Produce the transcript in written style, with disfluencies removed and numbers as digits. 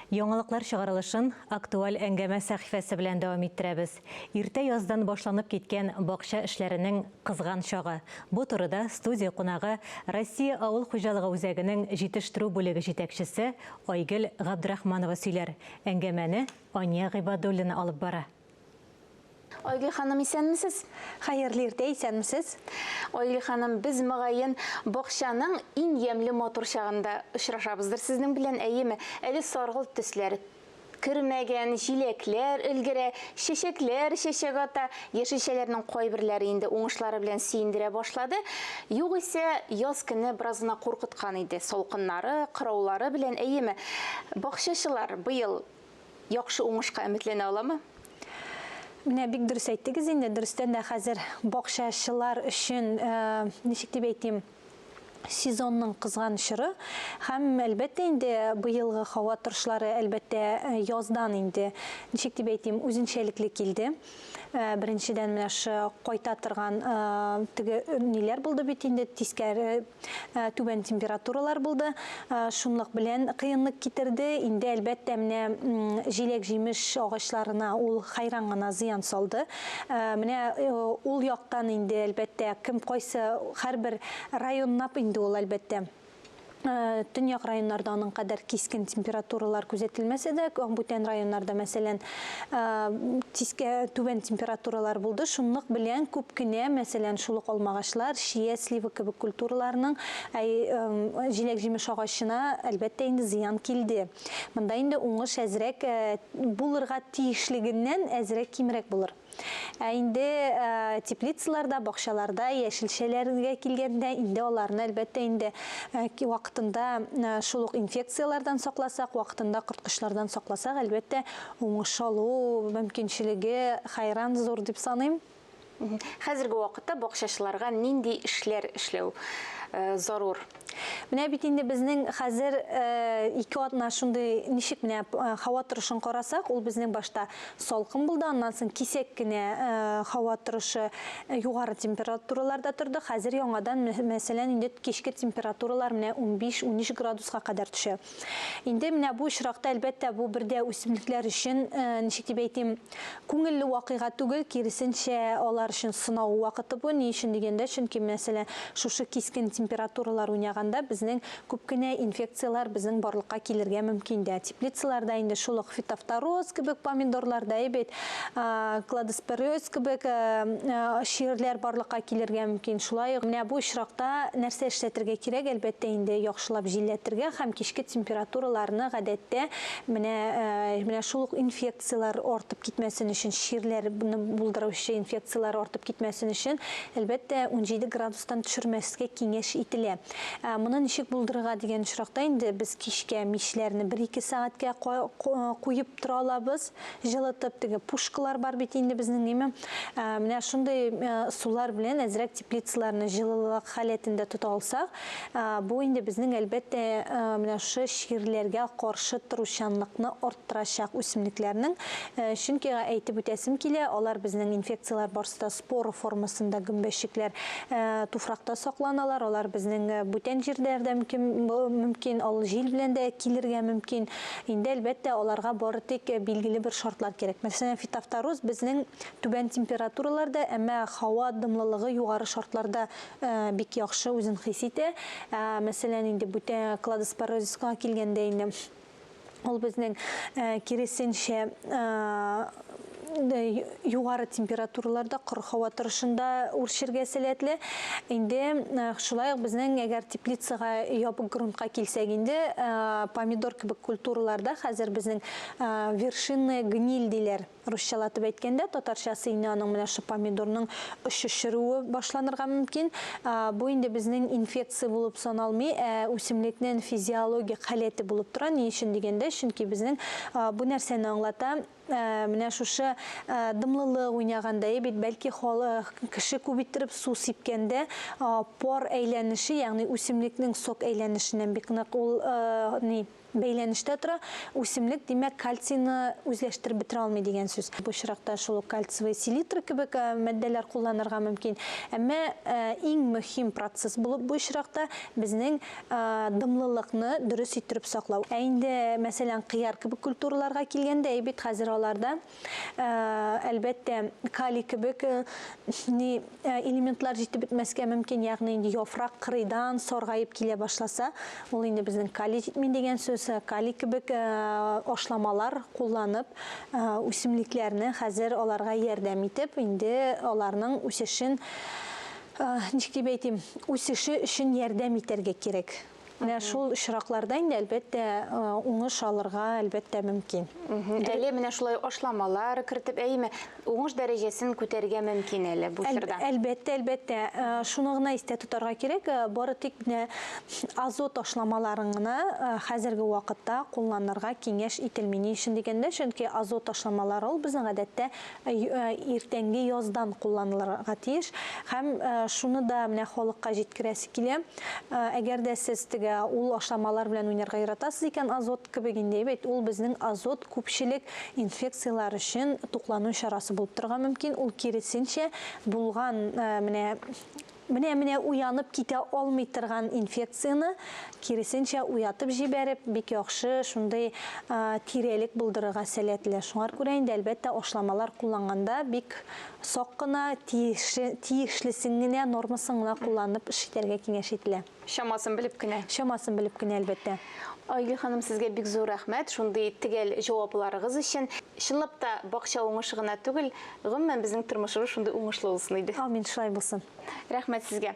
Яңалыклар чыгарылышын актуаль әңгәмә сәхифәсе белән дәвам иттерәбез. Иртә яздан башланып киткән бакча эшләренең кызган чагы. Бу турыда студия кунагы Россия авыл хуҗалыгы үзәгенең җитештерү бүлеге җитәкчесе Айгөл Габдрахманова сөйләр. Әңгәмәне Ания Гыйбадуллина алып бара. Айгөл ханым, исәнмесез? Хәерле иртә, исәнмесез? Айгөл ханым, біз мөгайын бакчаның иң ямьле матур чагында очрашабыздыр сезнең белән, әйеме? Әле саргылт төсләре кірмәгән, җиләкләр өлгерә, чәчәкләр чәчәк ата, яшелчәләрнең кайберләре инде уңышлары белән сөендерә башлады. Югыйсә, яз көне беразына куркыткан иде. Салкыннары, кыраулары белән, әйеме? Бакчачылар быел яхшы уңышка өметләнә аламы? Менә бик дөрес әйттегез инде, дөрестән дә хәзер бакчачылар өчен ничек дип әйтим, сезонның кызган чоры һәм әлбәттә инде быелгы һава торышлары әлбәттә яздан инде ничек дип әйтим, үзенчәлекле килде. Беренчедән менә шу кайта торган теге ниләр булды бит инде, тискәре түбән температуралар булды. Шунлык белән кыенлык китерде. Инде әлбәттә менә җиләк-җимеш агачларына ул хайран гына зыян салды. Менә ул яктан инде әлбәттә кем кайсы һәрбер районнап инде ул әлбәттә төньяк районнарда аның кадәр кискен температуралар күзәтелмәсә дә, бүтән районнарда мәсәлән түбән температуралар булды. Шунлык белән күп кенә мәсәлән шулык алмагачлар, чия, слива кебек культураларның җиләк-җимеш агачына әлбәттә инде зыян килде. Монда инде уңыш әзрәк булырга тиешлегеннән әзрәк кимрәк булыр. Инде теплицаларда, бакчаларда, яшелчәләргә килгәндә, инде аларны әлбәттә инде вакытында шулык инфекциялардан сакласак, вакытында кырткычлардан сакласак, әлбәттә уңыш алу мөмкинчелеге хайран зур дип саныйм. Хәзерге вакытта бакчачыларга нинди эшләр эшләү зарур? Менә бит инде безнең хәзер ике атна шундый ничек менә һава торышын карасак, ул безнең башта салкын булды, аннан соң кисәк кенә һава торышы югары температураларда торды. Хәзер яңадан мәсәлән инде кичке температуралар менә 15-13 градуска кадәр төшә. Инде менә бу очракта әлбәттә бу бердә үсемлекләр өчен ничек дип әйтим, күңелле вакыйга түгел, киресенчә алар өчен сынау вакыты бу. Ни өчен дигәндә, чөнки мәсәлән шушы кискен температуралар уйнаганда безнең күп кенә инфекциялар безнең барлыкка килергә мөмкин дә. Теплицаларда инде шулык фитофтороз кебек помидорларда әйбәт, кладоспориоз кебек чирләр барлыкка килергә мөмкин. Шулай ук менә бу очракта нәрсә эшләтергә кирәк? Әлбәттә инде яхшылап җилләтергә һәм кичке температураларны гадәттә менә шулык инфекциялар артып китмәсен өчен, чирләр булдыручы инфекциялар артып китмәсен өчен әлбәттә 17 градустан төшермәскә киңәш ителә. Моны ничек булдырырга дигән очракта инде без кичкә мичләрне 1-2 сәгатькә куеп тора алабыз, җылытып, теге пушкалар бар бит инде безнең ниме. Менә шундый сулар белән әзрәк теплицаларны җылылык халәтендә тота алсак, бу инде безнең әлбәттә менә шу чирләргә каршы торучанлыкны арттырачак үсемлекләрнең. Чөнки әйтеп үтәсем килә, алар безнең инфекциялар барсында спора формасында гөмбәчекләр туфракта сакланалар, алар безнең бүтән җирләрдә мөмкин, ал җил белән дә килергә мөмкин. Инде әлбәттә аларга бары тик билгеле бер шартлар кирәк. Мәсәлән, фитофтороз безнең түбән температураларда, әмма һава дымлылыгы югары шартларда бик яхшы үзен хис итә. Мәсәлән, инде бүтән кладоспорозга килгәндә инде ул безнең киресенчә югары температураларда кыр һава торышында үрчергә сәләтле. Инде шулай ук безнең әгәр теплицага ябык грунтка килсәк инде помидор кебек культураларда хәзер безнең вершинная гниль диләр. Русчалатып әйткәндә, татарчасы инде аның менә шу помидорның өшешерүе башланырга мөмкин. Бу инде безнең инфекция булып саналмый, үсемлекнең физиологик халәте булып тора. Ни өчен дигәндә, чөнки безнең бу нәрсәне аңлата. Менә шушы дымлылык уйнаганда, бит бәлки кеше күп иттереп су сипкәндә пар әйләнеше, ягъни үсемлекнең сок әйләнешеннән бик нык ул бәйләнештә тора. Үсемлек димәк кальцийны үзләштереп бетерә алмый дигән сүз. Бу очракта шул кальциевый селитр кебек матдәләр кулланырга мөмкин. Әмма иң мөһим процесс булып бу очракта безнең дымлылыкны дөрес иттереп саклау. Ә инде мәсәлән кыяр кебек культураларга килгәндә, бит хәзер аларда әлбәттә калий кебек элементлар җитеп бетмәскә мөмкин, ягъни инде яфрак кырыйдан соргайып килә башласа, ул инде безнең калий җитми дигән сүз. Калий кебек ашламалар кулланып, үсемлекләрне хәзер аларга ярдәм итеп, инде аларның үсешен, ничек дип әйтим, үсеше өчен ярдәм итәргә кирәк. Менә шул очракларда инде әлбәттә уңыш алырга әлбәттә мөмкин. Әле менә шулай ашламалар кертеп, әйме уңыш дәрәҗәсен күтәргә мөмкин әле бу чорда. Әлбәттә, шуны гына истә тотарга кирәк. Бары тик азот ашламаларын гына хәзерге вакытта кулланырга киңәш ителми. Ни өчен дигәндә, чөнки азот ашламалары ул безнең гадәттә иртәнге яздан кулланылырга тиеш. Һәм шуны да менә халыкка җиткерәсе килә. Әгәр дә сез ул ашламалар белән уйнарга яратасыз икән, азот кебек инде бит, ул безнең азот күпчелек инфекциялар өчен туклану чарасы булып торырга мөмкин. Ул киресенчә булган менә уянып китә алмый торган инфекцияны киресенчә уятып җибәреп, бик яхшы шундый тирәлек булдырырга сәләтле. Шуңар күрә инде әлбәттә ашламалар кулланганда бик сак кына, тиешлесен генә, нормасын гына кулланып эш итәргә киңәш ителә. Шамасын белеп кенә. Шамасын белеп кенә әлбәттә. Айгөл ханым, сезгә бик зур рәхмәт шундый тигәл җавапларыгыз өчен. Чынлап та бакча уңышы гына түгел, гомумән безнең тормышыбыз шундый уңышлы булсын иде. Амин, шулай булсын. Рәхмәт сезгә.